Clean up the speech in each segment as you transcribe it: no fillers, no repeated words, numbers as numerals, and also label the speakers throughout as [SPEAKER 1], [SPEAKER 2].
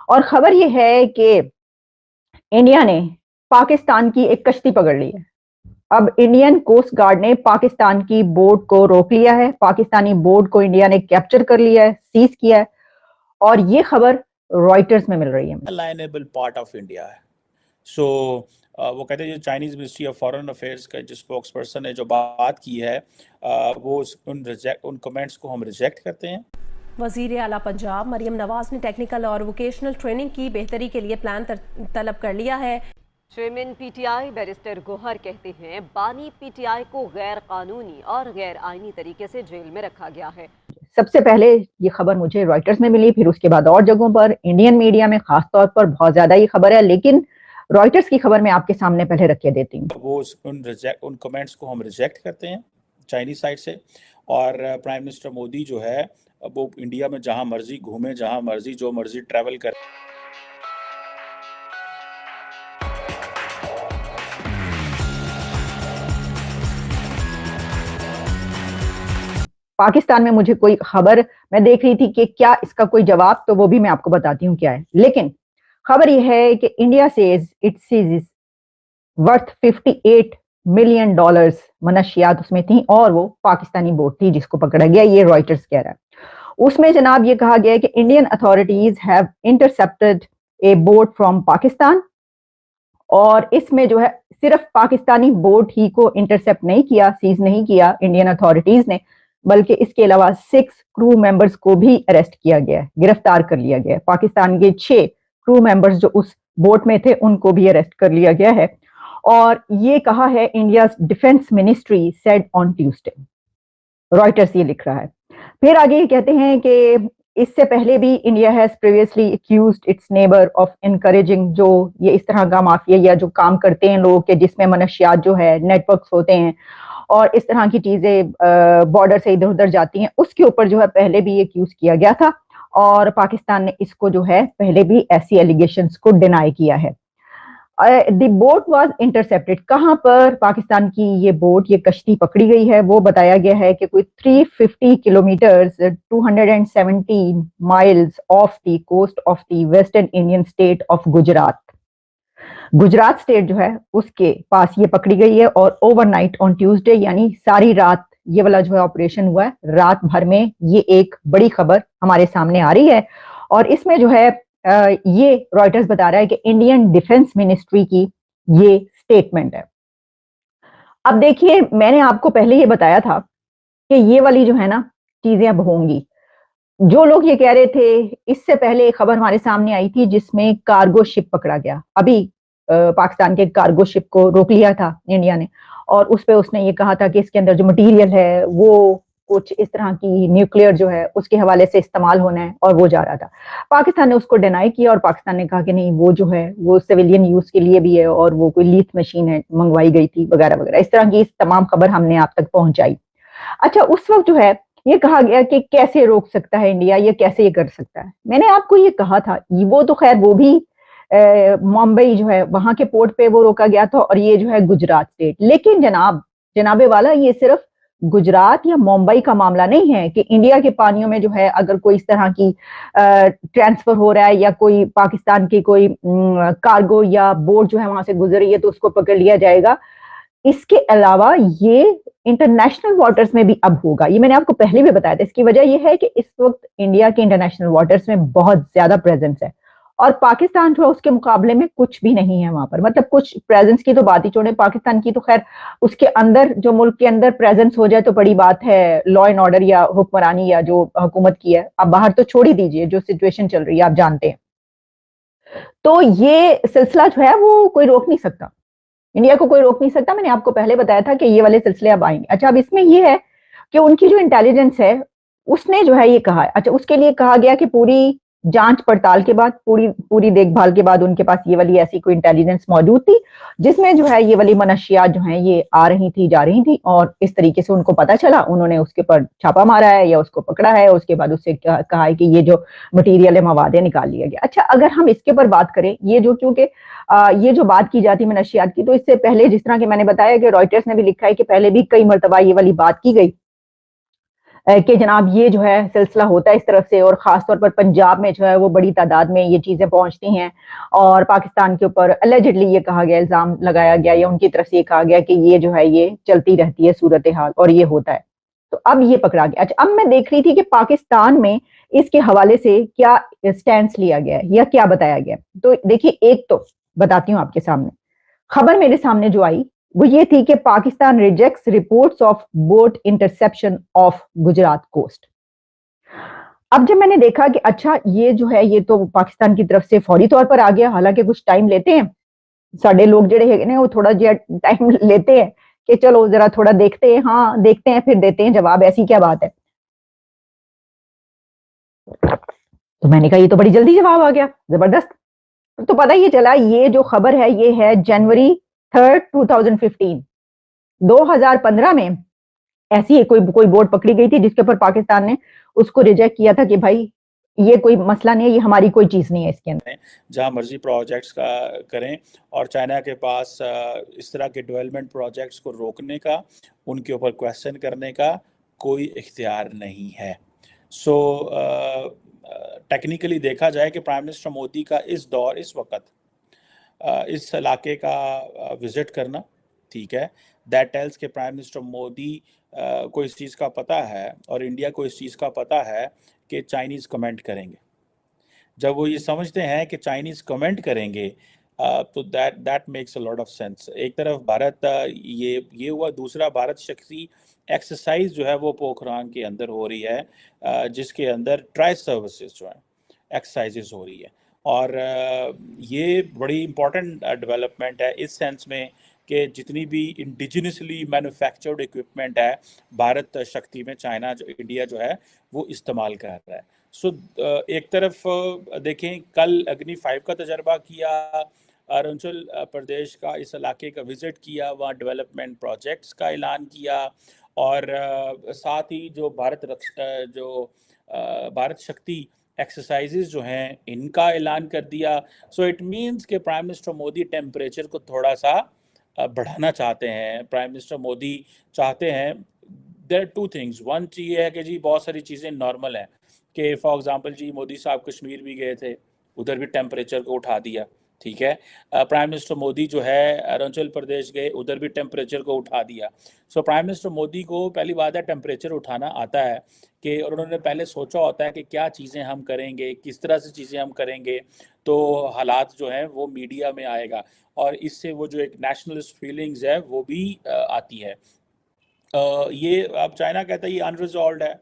[SPEAKER 1] और खबर ये है कि इंडिया ने पाकिस्तान की एक कश्ती पकड़ ली है। अब इंडियन कोस्ट गार्ड ने पाकिस्तान की बोट को रोक लिया है, पाकिस्तानी बोट को इंडिया ने कैप्चर कर लिया है, सीज किया है। और ये खबर रॉयटर्स में मिल रही है।
[SPEAKER 2] अलाइनेबल पार्ट ऑफ इंडिया है। सो वो कहते हैं जो Chinese ministry of foreign affairs का जो स्पोक्स पर्सन ने जो बात की है वो उन कमेंट्स को हम रिजेक्ट करते हैं।
[SPEAKER 3] वजीर आला पंजाब मरियम नवाज ने टेक्निकल और वोकेशनल ट्रेनिंग की बेहतरी के लिए प्लान तलब कर लिया है।
[SPEAKER 4] चेयरमैन पीटीआई बैरिस्टर गोहर कहते हैं बानी पीटीआई को गैर कानूनी और गैर आईनी तरीके से जेल में रखा गया है।
[SPEAKER 1] सबसे पहले ये खबर मुझे रॉयटर्स में मिली, फिर उसके बाद और जगहों पर, इंडियन मीडिया में खास तौर पर बहुत ज्यादा ये खबर है, लेकिन रॉयटर्स की खबर मैं आपके सामने पहले रख के देती हूँ।
[SPEAKER 2] वो उन कमेंट्स को हम रिजेक्ट करते हैं चाइनीज साइड से। और प्राइम मिनिस्टर मोदी जो है वो इंडिया में जहां मर्जी घूमे, जहां मर्जी जो मर्जी ट्रैवल कर।
[SPEAKER 1] पाकिस्तान में मुझे कोई खबर मैं देख रही थी कि क्या इसका कोई जवाब, तो वो भी मैं आपको बताती हूँ क्या है। लेकिन खबर यह है कि India says it's worth $58 million मनशियात उसमें थी, और वो पाकिस्तानी बोट थी जिसको पकड़ा गया। ये रॉयटर्स कह रहा है। उसमें जनाब ये कहा गया है कि Indian authorities have intercepted A boat from Pakistan, और इसमें जो है सिर्फ पाकिस्तानी बोट ही को इंटरसेप्ट नहीं किया, सीज नहीं किया इंडियन अथॉरिटीज ने, बल्कि इसके अलावा 6 क्रू मेंबर्स को भी अरेस्ट किया गया है, गिरफ्तार कर लिया गया है। पाकिस्तान के 6 क्रू मेंबर्स जो उस बोट में थे उनको भी अरेस्ट कर लिया गया है। और ये कहा है India defence ministry said on Tuesday, Reuters ये लिख रहा है। फिर आगे ये कहते हैं कि इससे पहले भी India has previously accused it's neighbour of encouraging, जो ये इस तरह का माफिया या जो काम करते हैं लोग के जिसमें मनशियात जो है नेटवर्क्स होते हैं और इस तरह की चीजें बॉर्डर से इधर उधर जाती हैं, उसके ऊपर जो है पहले भी एक्यूज किया गया था, और पाकिस्तान ने इसको जो है पहले भी ऐसी एलिगेशंस को डिनाई किया है। द बोट वाज इंटरसेप्टेड, कहां पर पाकिस्तान की ये बोट, ये कश्ती पकड़ी गई है, वो बताया गया है कि कोई 350 kilometres 270 miles off the coast of the western Indian state of Gujarat. Gujarat state जो है उसके पास ये पकड़ी गई है, और ओवरनाइट ऑन ट्यूसडे, यानी सारी रात ये वाला जो है ऑपरेशन हुआ है, रात भर में। ये एक बड़ी खबर हमारे सामने आ रही है, और इसमें जो है ये रॉयटर्स बता रहा है कि इंडियन डिफेंस मिनिस्ट्री की ये स्टेटमेंट है। अब देखिए, मैंने आपको पहले ये बताया था कि ये वाली जो है ना चीजें अब होंगी। जो लोग ये कह रहे थे, इससे पहले एक खबर हमारे सामने आई थी जिसमें कार्गो शिप पकड़ा गया। अभी पाकिस्तान के कार्गो शिप को रोक लिया था इंडिया ने, और उस पे उसने ये कहा था कि इसके अंदर जो मटेरियल है वो कुछ इस तरह की न्यूक्लियर जो है उसके हवाले से इस्तेमाल होना है, और वो जा रहा था। पाकिस्तान ने उसको डिनाई किया, और पाकिस्तान ने कहा कि नहीं, वो जो है वो सिविलियन यूज के लिए भी है, और वो कोई लीथ मशीन है मंगवाई गई थी वगैरह वगैरह। इस तरह की तमाम खबर हमने आप तक पहुंचाई। अच्छा, उस वक्त जो है ये कहा गया कि कैसे रोक सकता है इंडिया, ये कैसे ये कर सकता है। मैंने आपको ये कहा था, वो तो खैर वो भी मुंबई जो है वहां के पोर्ट पे वो रोका गया था, और ये जो है गुजरात स्टेट। लेकिन जनाबे वाला, ये सिर्फ गुजरात या मुंबई का मामला नहीं है कि इंडिया के पानियों में जो है अगर कोई इस तरह की ट्रांसफर हो रहा है, या कोई पाकिस्तान की कोई कार्गो या बोट जो है वहां से गुजर रही है तो उसको पकड़ लिया जाएगा। इसके अलावा ये इंटरनेशनल वाटर्स में भी अब होगा। ये मैंने आपको पहले भी बताया था। इसकी वजह यह है कि इस वक्त इंडिया के इंटरनेशनल वाटर्स में बहुत ज्यादा प्रेजेंस है, और पाकिस्तान जो है उसके मुकाबले में कुछ भी नहीं है वहां पर। मतलब कुछ प्रेजेंस की तो बात ही छोड़े, पाकिस्तान की तो खैर उसके अंदर, जो मुल्क के अंदर प्रेजेंस हो जाए तो बड़ी बात है, लॉ एंड ऑर्डर या हुक्मरानी या जो हुकूमत की है। अब बाहर तो छोड़ ही दीजिए, जो सिचुएशन चल रही है आप जानते हैं। तो ये सिलसिला जो है वो कोई रोक नहीं सकता, इंडिया को कोई रोक नहीं सकता। मैंने आपको पहले बताया था कि ये वाले सिलसिले अब आएंगे। अच्छा, अब इसमें ये है कि उनकी जो इंटेलिजेंस है उसने जो है ये कहा है, अच्छा उसके लिए कहा गया कि पूरी जांच पड़ताल के बाद, पूरी देखभाल के बाद उनके पास ये वाली ऐसी कोई इंटेलिजेंस मौजूद थी जिसमें जो है ये वाली मनशियात जो है ये आ रही थी, जा रही थी, और इस तरीके से उनको पता चला, उन्होंने उसके ऊपर छापा मारा है या उसको पकड़ा है, उसके बाद उससे कहा है कि ये जो मटीरियल है, मवाद है, निकाल लिया गया। अच्छा, अगर हम इसके ऊपर बात करें, ये जो क्योंकि ये जो बात की जाती है मनशियात की, तो इससे पहले जिस तरह के मैंने बताया कि रॉयटर्स ने भी लिखा है कि पहले भी कई मरतबा ये वाली बात की गई कि जनाब ये जो है सिलसिला होता है इस तरफ से, और ख़ास तौर पर पंजाब में जो है वो बड़ी तादाद में ये चीज़ें पहुंचती हैं, और पाकिस्तान के ऊपर अलेजिडली ये कहा गया, इल्ज़ाम लगाया गया या उनकी तरफ से ये कहा गया कि ये जो है ये चलती रहती है सूरत हाल और ये होता है। तो अब ये पकड़ा गया। अच्छा, अब मैं देख रही थी कि पाकिस्तान में इसके हवाले से क्या स्टैंड लिया गया है या क्या बताया गया। तो देखिए, एक तो बताती हूँ आपके सामने, खबर मेरे सामने जो आई वो ये थी कि Pakistan rejects reports of boat interception of Gujarat coast. अब जब मैंने देखा कि अच्छा ये जो है ये तो पाकिस्तान की तरफ से फौरी तौर पर आ गया, हालांकि कुछ टाइम लेते हैं साडे लोग जेडे है ना, वो थोड़ा जिहा टाइम लेते हैं कि चलो जरा थोड़ा देखते हैं, हाँ देखते हैं फिर देते हैं जवाब, ऐसी क्या बात है। तो मैंने कहा ये तो बड़ी जल्दी जवाब आ गया, जबरदस्त। तो पता ये चला ये जो खबर है ये है जनवरी 3, 2015। 2015 में ऐसी ही कोई बोट पकड़ी गई थी जिसके ऊपर पाकिस्तान ने उसको रिजेक्ट किया था कि भाई ये कोई मसला नहीं है, ये हमारी कोई चीज नहीं है इसके अंदर।
[SPEAKER 2] जहां मर्जी प्रोजेक्ट्स का करें, और चाइना के पास इस तरह के डेवलपमेंट प्रोजेक्ट्स को रोकने का, उनके ऊपर क्वेश्चन करने का कोई इख्तियार नहीं है। सो टेक्निकली देखा जाए कि प्राइम मिनिस्टर मोदी का इस दौर, इस वक्त इस इलाके का विजिट करना, ठीक है, दैट टेल्स के प्राइम मिनिस्टर मोदी को इस चीज़ का पता है और इंडिया को इस चीज़ का पता है कि चाइनीज़ कमेंट करेंगे। जब वो ये समझते हैं कि चाइनीज़ कमेंट करेंगे तो that makes a lot of sense. एक तरफ भारत ये हुआ, दूसरा भारत शक्ति एक्सरसाइज जो है वो पोखरान के अंदर हो रही है, जिसके अंदर ट्राई सर्विसेज जो है एक्सरसाइजेज हो रही है, और ये बड़ी इम्पॉर्टेंट डेवलपमेंट है इस सेंस में कि जितनी भी इंडिजिनसली मैन्युफैक्चर्ड इक्विपमेंट है भारत शक्ति में, चाइना जो इंडिया जो है वो इस्तेमाल कर रहा है। सो एक तरफ देखें, कल अग्नि 5 का तजर्बा किया, अरुणाचल प्रदेश का इस इलाके का विजिट किया, वहाँ डेवलपमेंट प्रोजेक्ट्स का ऐलान किया, और साथ ही जो भारत शक्ति एक्सरसाइजेज जो हैं इनका ऐलान कर दिया। सो इट मीन्स कि प्राइम मिनिस्टर मोदी टेम्परेचर को थोड़ा सा बढ़ाना चाहते हैं। प्राइम मिनिस्टर मोदी चाहते हैं, there are two things. One चीज़ है कि जी बहुत सारी चीज़ें नॉर्मल हैं, कि फॉर एग्जांपल जी मोदी साहब कश्मीर भी गए थे, उधर भी टेम्परेचर को उठा दिया, ठीक है। प्राइम मिनिस्टर मोदी जो है अरुणाचल प्रदेश गए, उधर भी टेम्परेचर को उठा दिया। सो प्राइम मिनिस्टर मोदी को पहली बात है टेम्परेचर उठाना आता है, कि उन्होंने पहले सोचा होता है कि क्या चीज़ें हम करेंगे, किस तरह से चीज़ें हम करेंगे, तो हालात जो हैं वो मीडिया में आएगा, और इससे वो जो एक नेशनलिस्ट फीलिंग्स है वो भी आती है। ये अब चाइना कहता है ये अनरिजॉल्व है,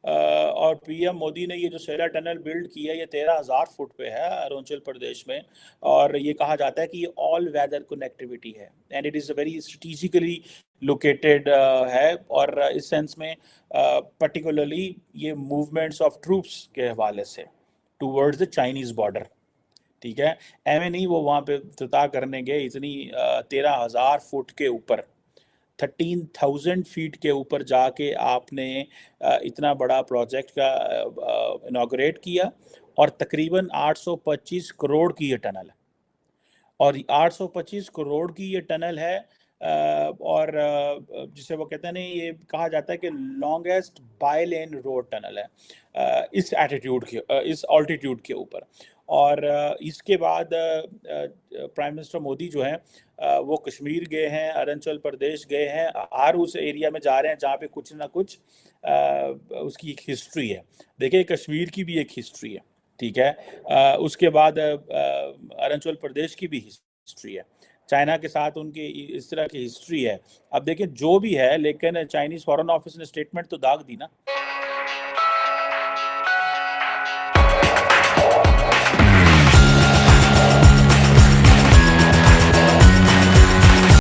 [SPEAKER 2] और पीएम मोदी ने ये जो सेला टनल बिल्ड की है ये 13,000 फुट पे है अरुणाचल प्रदेश में, और ये कहा जाता है कि ये ऑल वेदर कनेक्टिविटी है, and it is very strategically located है, और इस सेंस में पर्टिकुलरली ये मूवमेंट्स ऑफ ट्रूप्स के हवाले से टूवर्ड्स द चाइनीज़ बॉर्डर, ठीक है। एवं नहीं वो वहाँ पे इफ्तिताह करने गए इतनी 13,000 फुट के ऊपर, 13,000 फीट के ऊपर जाके आपने इतना बड़ा प्रोजेक्ट का इनॉग्रेट किया, और तकरीबन 825 करोड़ की ये टनल है, और 825 करोड़ की ये टनल है, और जिसे वो कहते हैं ना, ये कहा जाता है कि longest by lane road tunnel है इस एटीट्यूड के, इस ऑल्टीट्यूड के ऊपर। और इसके बाद प्राइम मिनिस्टर मोदी जो हैं वो कश्मीर गए हैं, अरुणाचल प्रदेश गए हैं, हर उस एरिया में जा रहे हैं जहाँ पे कुछ ना कुछ उसकी एक हिस्ट्री है। देखिए कश्मीर की भी एक हिस्ट्री है, ठीक है, उसके बाद अरुणाचल प्रदेश की भी हिस्ट्री है, चाइना के साथ उनकी इस तरह की हिस्ट्री है। अब देखिए जो भी है, लेकिन चाइनीज फॉरेन ऑफिस ने स्टेटमेंट तो दाग दी ना